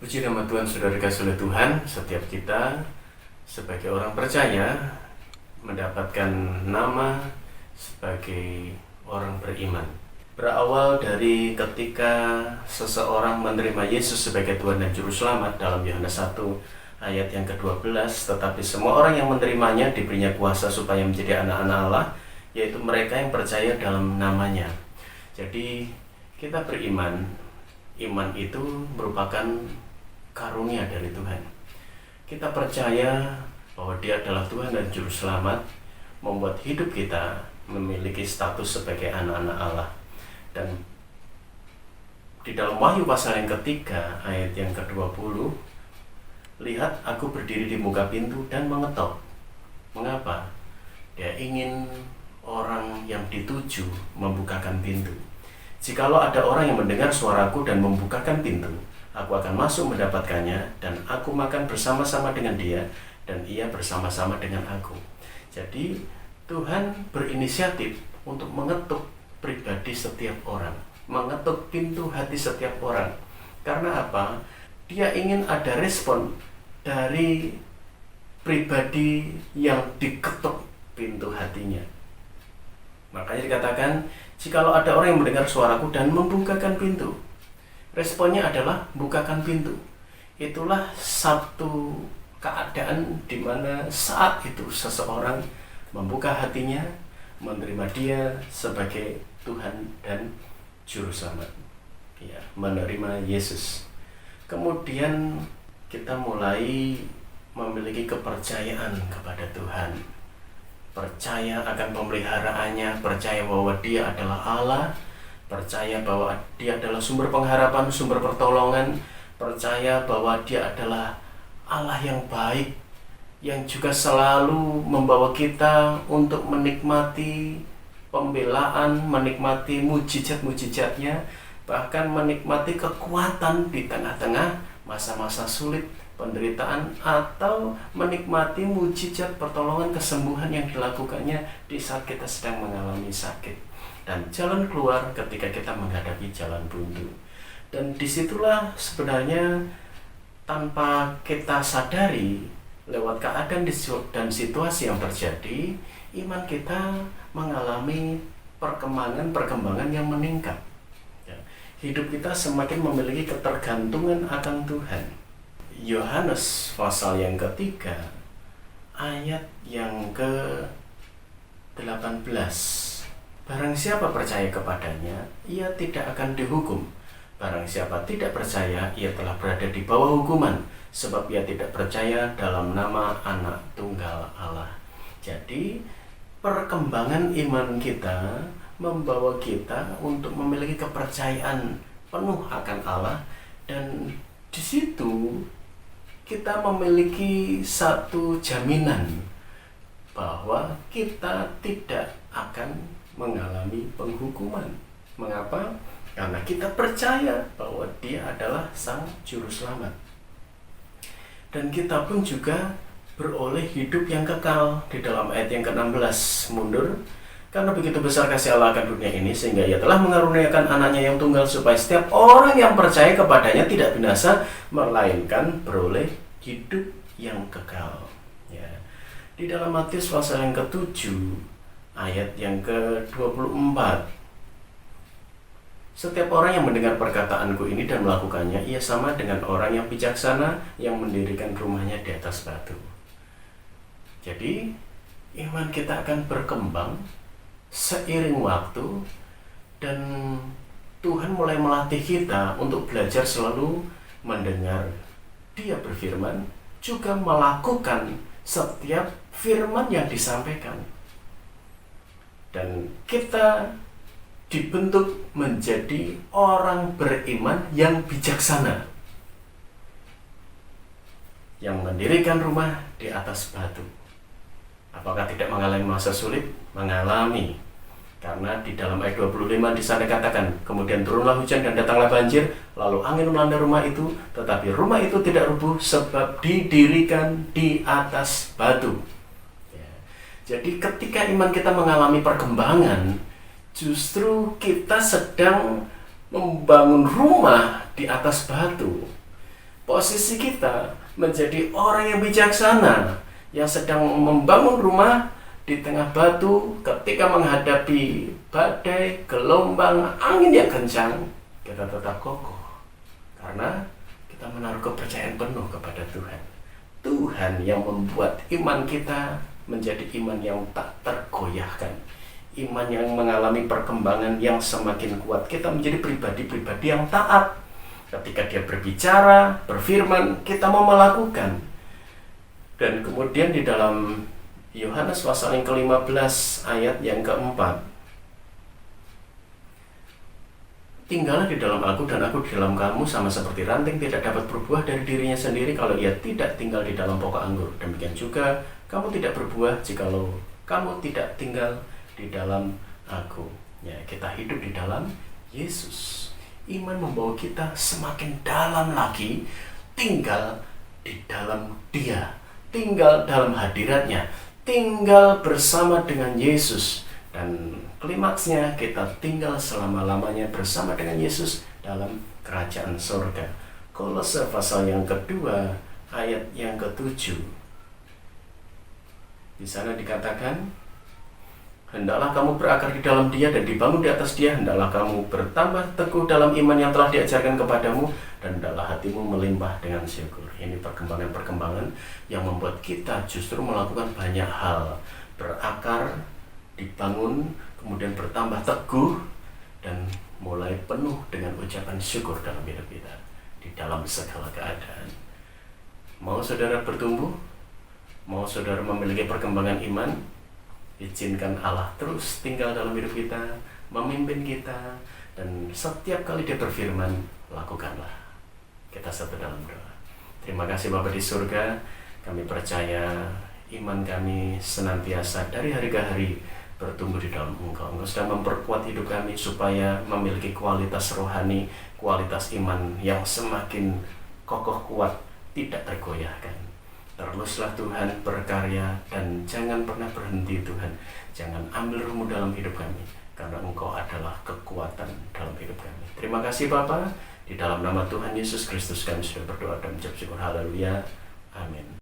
Puji nama Tuhan, saudara dikasih oleh Tuhan. Setiap kita sebagai orang percaya mendapatkan nama sebagai orang beriman. Berawal dari ketika seseorang menerima Yesus sebagai Tuhan dan Juru Selamat dalam Yohanes 1 ayat yang ke-12. Tetapi semua orang yang menerimanya diberinya kuasa supaya menjadi anak-anak Allah, yaitu mereka yang percaya dalam namanya. Jadi kita beriman. Iman itu merupakan karunia dari Tuhan. Kita percaya bahwa Dia adalah Tuhan dan Juru Selamat, membuat hidup kita memiliki status sebagai anak-anak Allah. Dan di dalam Wahyu pasal yang ketiga ayat yang ke-20, lihat aku berdiri di muka pintu dan mengetok. Mengapa? Dia ingin orang yang dituju membukakan pintu. Jikalau ada orang yang mendengar suaraku dan membukakan pintu, aku akan masuk mendapatkannya, dan aku makan bersama-sama dengan dia, dan ia bersama-sama dengan aku. Jadi Tuhan berinisiatif untuk mengetuk pribadi setiap orang, mengetuk pintu hati setiap orang. Karena apa? Dia ingin ada respon dari pribadi yang diketuk pintu hatinya. Makanya dikatakan, jikalau ada orang yang mendengar suaraku dan membukakan pintu. Responnya adalah bukakan pintu. Itulah satu keadaan di mana saat itu seseorang membuka hatinya, menerima Dia sebagai Tuhan dan Juru Selamat. Ya, menerima Yesus. Kemudian kita mulai memiliki kepercayaan kepada Tuhan. Percaya akan pemeliharaannya, percaya bahwa Dia adalah Allah, percaya bahwa Dia adalah sumber pengharapan, sumber pertolongan, percaya bahwa Dia adalah Allah yang baik, yang juga selalu membawa kita untuk menikmati pembelaan, menikmati mujizat-mujizatnya, bahkan menikmati kekuatan di tengah-tengah masa-masa sulit, penderitaan, atau menikmati mujizat pertolongan kesembuhan yang dilakukannya di saat kita sedang mengalami sakit, dan jalan keluar ketika kita menghadapi jalan buntu. Dan disitulah sebenarnya tanpa kita sadari, lewat keadaan dan situasi yang terjadi, iman kita mengalami perkembangan yang meningkat. Hidup kita semakin memiliki ketergantungan akan Tuhan. Yohanes pasal yang ketiga ayat yang ke-18, barang siapa percaya kepadanya, ia tidak akan dihukum. Barang siapa tidak percaya, ia telah berada di bawah hukuman, sebab ia tidak percaya dalam nama Anak Tunggal Allah. Jadi perkembangan iman kita membawa kita untuk memiliki kepercayaan penuh akan Allah, dan di situ kita memiliki satu jaminan bahwa kita tidak akan mengalami penghukuman. Mengapa? Karena kita percaya bahwa Dia adalah Sang Juru Selamat. Dan kita pun juga beroleh hidup yang kekal. Di dalam ayat yang ke-16 mundur, karena begitu besar kasih Allah akan dunia ini, sehingga Ia telah mengaruniakan anaknya yang tunggal, supaya setiap orang yang percaya kepadanya tidak binasa, melainkan beroleh hidup yang kekal. Ya. Di dalam Matius pasal yang ke-7 ayat yang ke-24, setiap orang yang mendengar perkataanku ini dan melakukannya, ia sama dengan orang yang bijaksana yang mendirikan rumahnya di atas batu. Jadi iman kita akan berkembang seiring waktu, dan Tuhan mulai melatih kita untuk belajar selalu mendengar Dia berfirman, juga melakukan setiap firman yang disampaikan. Dan kita dibentuk menjadi orang beriman yang bijaksana, yang mendirikan rumah di atas batu. Apakah tidak mengalami masa sulit? Mengalami. Karena di dalam ayat 25 di sana katakan, kemudian turunlah hujan dan datanglah banjir, lalu angin melanda rumah itu, tetapi rumah itu tidak rubuh sebab didirikan di atas batu. Ya. Jadi ketika iman kita mengalami perkembangan, justru kita sedang membangun rumah di atas batu. posisi kita menjadi orang yang bijaksana, yang sedang membangun rumah di tengah batu, ketika menghadapi badai, gelombang, angin yang kencang, kita tetap kokoh. Karena kita menaruh kepercayaan penuh kepada Tuhan. Tuhan yang membuat iman kita menjadi iman yang tak tergoyahkan. Iman yang mengalami perkembangan yang semakin kuat. Kita menjadi pribadi-pribadi yang taat. Ketika dia berbicara, berfirman, kita mau melakukan. Dan kemudian di dalam Yohanes pasal yang ke-15 ayat yang keempat, tinggallah di dalam aku dan aku di dalam kamu, sama seperti ranting tidak dapat berbuah dari dirinya sendiri kalau ia tidak tinggal di dalam pokok anggur. Demikian juga kamu tidak berbuah jikalau kamu tidak tinggal di dalam aku. Ya, kita hidup di dalam Yesus. Iman membawa kita semakin dalam lagi, tinggal di dalam Dia, tinggal dalam hadiratnya, tinggal bersama dengan Yesus. Dan klimaksnya kita tinggal selama-lamanya bersama dengan Yesus dalam kerajaan surga. Kolose pasal yang kedua ayat yang ke-7. Di sana dikatakan, hendaklah kamu berakar di dalam Dia dan dibangun di atas Dia. Hendaklah kamu bertambah teguh dalam iman yang telah diajarkan kepadamu, dan hendaklah hatimu melimpah dengan syukur. Ini perkembangan-perkembangan yang membuat kita justru melakukan banyak hal. Berakar, dibangun, kemudian bertambah teguh, dan mulai penuh dengan ucapan syukur dalam hidup kita di dalam segala keadaan. Mau saudara bertumbuh? Mau saudara memiliki perkembangan iman? Izinkan Allah terus tinggal dalam hidup kita, memimpin kita, dan setiap kali Dia berfirman, lakukanlah. Kita satu dalam doa. Terima kasih Bapa di surga, kami percaya iman kami senantiasa dari hari ke hari bertumbuh di dalam Engkau. Engkau sedang memperkuat hidup kami supaya memiliki kualitas rohani, kualitas iman yang semakin kokoh kuat, tidak tergoyahkan. Teruslah Tuhan berkarya dan jangan pernah berhenti Tuhan. Jangan ambil Roh-Mu dalam hidup kami, karena Engkau adalah kekuatan dalam hidup kami. Terima kasih Bapa. Di dalam nama Tuhan Yesus Kristus kami sudah berdoa dan mengucap syukur. Haleluya. Amin.